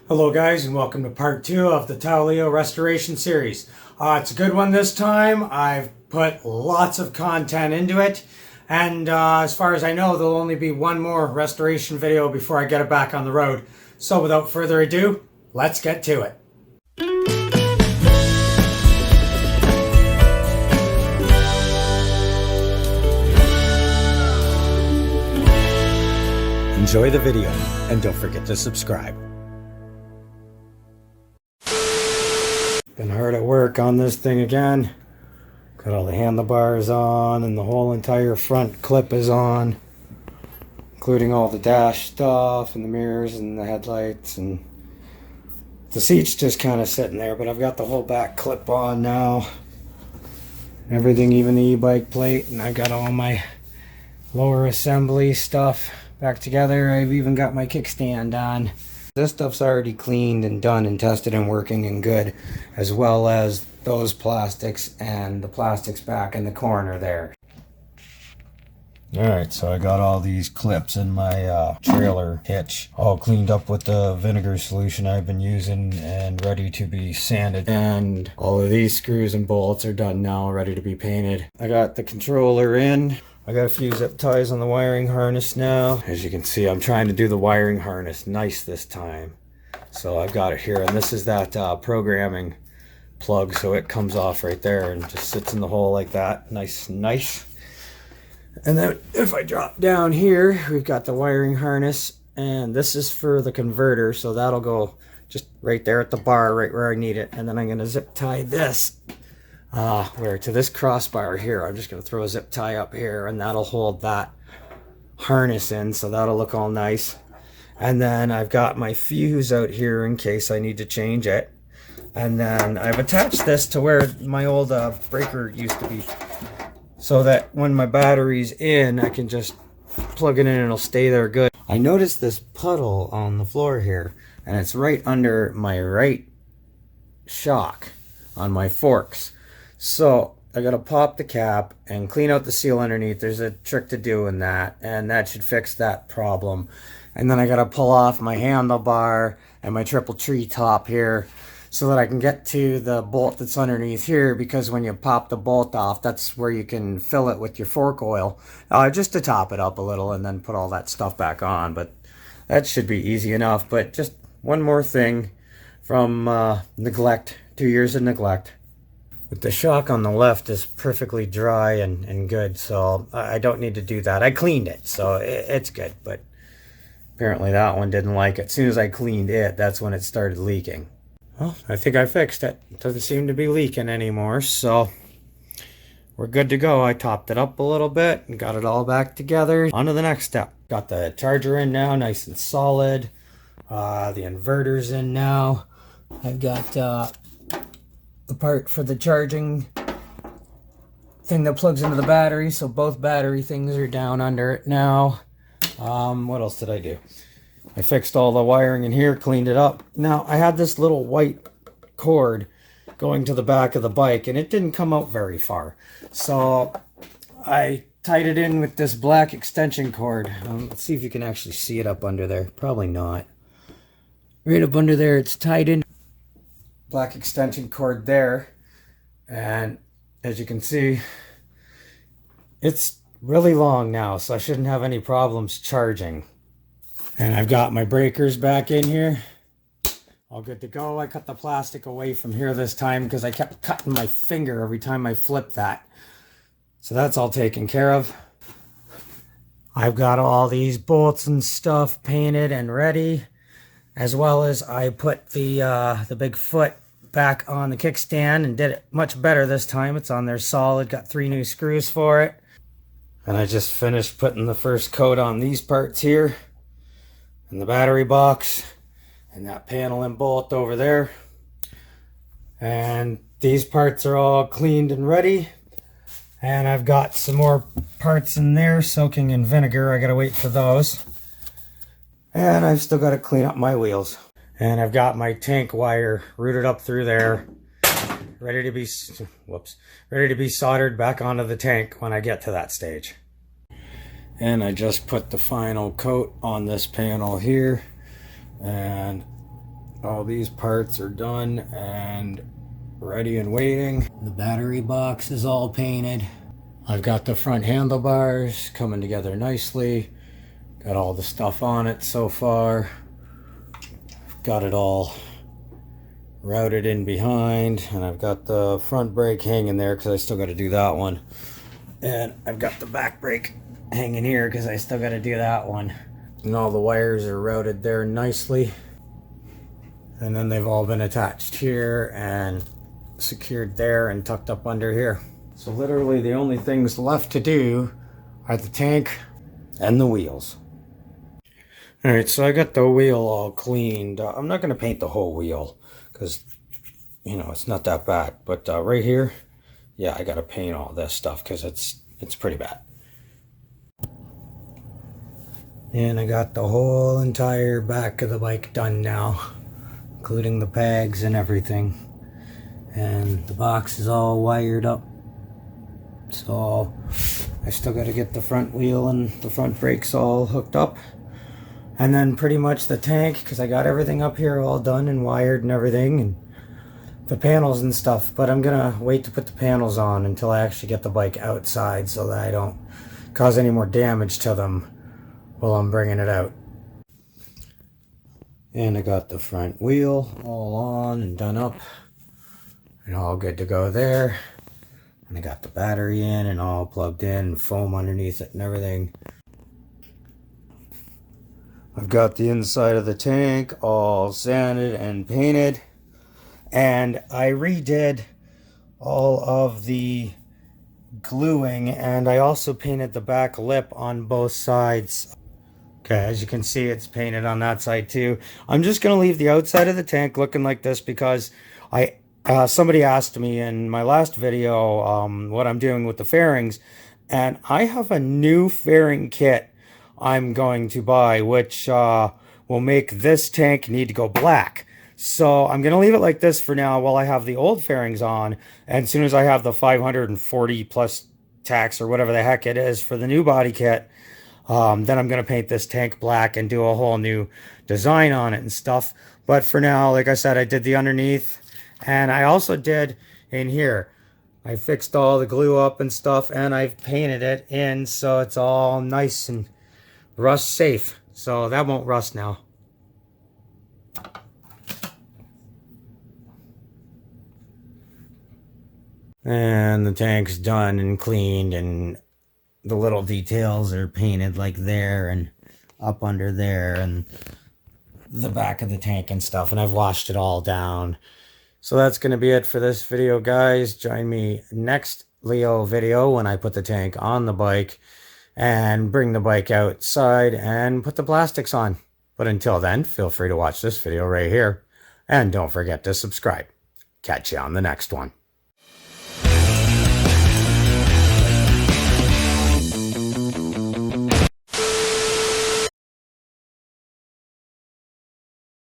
Hello guys, and welcome to part 2 of the Tao Leo restoration series. It's a good one this time. I've put lots of content into it, and as far as I know, there'll only be one more restoration video before I get it back on the road. So without further ado, let's get to it. Enjoy the video, and don't forget to subscribe. Been hard at work on this thing again. Got all the handlebars on, and the whole entire front clip is on, including all the dash stuff and the mirrors and the headlights, and the seat's just kind of sitting there, but I've got the whole back clip on now. Everything, even the e-bike plate, and I've got all my lower assembly stuff back together. I've even got my kickstand on. This stuff's already cleaned and done and tested and working and good, as well as those plastics and the plastics back in the corner there. Alright, so I got all these clips in my trailer hitch all cleaned up with the vinegar solution I've been using and ready to be sanded. And all of these screws and bolts are done now, ready to be painted. I got the controller in. I got a few zip ties on the wiring harness now. As you can see, I'm trying to do the wiring harness nice this time. So I've got it here, and this is that programming plug, so it comes off right there and just sits in the hole like that. Nice. And then if I drop down here, we've got the wiring harness, and this is for the converter, so that'll go just right there at the bar, right where I need it. And then I'm gonna zip tie this where to this crossbar here. I'm just going to throw a zip tie up here, and that'll hold that harness in, so that'll look all nice. And then I've got my fuse out here in case I need to change it. And then I've attached this to where my old breaker used to be, so that when my battery's in, I can just plug it in and it'll stay there good. I noticed this puddle on the floor here, and it's right under my right shock on my forks. So I gotta pop the cap and clean out the seal underneath. There's a trick to doing that, and that should fix that problem. And then I gotta pull off my handlebar and my triple tree top here so that I can get to the bolt that's underneath here, because when you pop the bolt off, that's where you can fill it with your fork oil, just to top it up a little and then put all that stuff back on. But that should be easy enough. But just one more thing from neglect, 2 years of neglect. But the shock on the left is perfectly dry and good, so I don't need to do that. I cleaned it, so it's good, but apparently that one didn't like it. As soon as I cleaned it, that's when it started leaking. Well, I think I fixed it. It doesn't seem to be leaking anymore, so we're good to go. I topped it up a little bit and got it all back together. On to the next step. Got the charger in now, nice and solid. The inverter's in now. I've got the part for the charging thing that plugs into the battery, so both battery things are down under it now. What else did I do? I fixed all the wiring in here, cleaned it up. Now I had this little white cord going to the back of the bike, and it didn't come out very far, so I tied it in with this black extension cord. Let's see if you can actually see it up under there. Probably not. Right up under there, it's tied in. Black extension cord there, and as you can see, it's really long now, so I shouldn't have any problems charging. And I've got my breakers back in here, all good to go. I cut the plastic away from here this time because I kept cutting my finger every time I flipped that, so that's all taken care of. I've got all these bolts and stuff painted and ready, as well as I put the big foot back on the kickstand and did it much better this time. It's on there solid, got 3 new screws for it. And I just finished putting the first coat on these parts here, and the battery box, and that panel and bolt over there. And these parts are all cleaned and ready. And I've got some more parts in there soaking in vinegar. I gotta wait for those. And I've still got to clean up my wheels. And I've got my tank wire routed up through there, ready to be soldered back onto the tank when I get to that stage. And I just put the final coat on this panel here, and All these parts are done and ready and waiting. The battery box is all painted. I've got the front handlebars coming together nicely. Got all the stuff on it so far. Got it all routed in behind, and I've got the front brake hanging there because I still got to do that one. And I've got the back brake hanging here because I still got to do that one. And all the wires are routed there nicely. And then they've all been attached here and secured there and tucked up under here. So literally the only things left to do are the tank and the wheels. Alright, so I got the wheel all cleaned. I'm not going to paint the whole wheel because, you know, it's not that bad. But right here, yeah, I got to paint all this stuff because it's pretty bad. And I got the whole entire back of the bike done now, including the pegs and everything. And the box is all wired up. So I still got to get the front wheel and the front brakes all hooked up. And then pretty much the tank, because I got everything up here all done and wired and everything, and the panels and stuff. But I'm going to wait to put the panels on until I actually get the bike outside so that I don't cause any more damage to them while I'm bringing it out. And I got the front wheel all on and done up and all good to go there. And I got the battery in and all plugged in and foam underneath it and everything. I've got the inside of the tank all sanded and painted, and I redid all of the gluing, and I also painted the back lip on both sides. Okay, as you can see, it's painted on that side too. I'm just going to leave the outside of the tank looking like this because somebody asked me in my last video what I'm doing with the fairings, and I have a new fairing kit I'm going to buy, which will make this tank need to go black. So I'm going to leave it like this for now while I have the old fairings on. And as soon as I have the 540 plus tax or whatever the heck it is for the new body kit, then I'm going to paint this tank black and do a whole new design on it and stuff. But for now, like I said, I did the underneath, and I also did in here. I fixed all the glue up and stuff, and I've painted it in so it's all nice and rust safe, so that won't rust now. And the tank's done and cleaned, and the little details are painted like there and up under there and the back of the tank and stuff, and I've washed it all down. So that's going to be it for this video, guys. Join me next Leo video when I put the tank on the bike and bring the bike outside and put the plastics on. But until then, feel free to watch this video right here. And don't forget to subscribe. Catch you on the next one.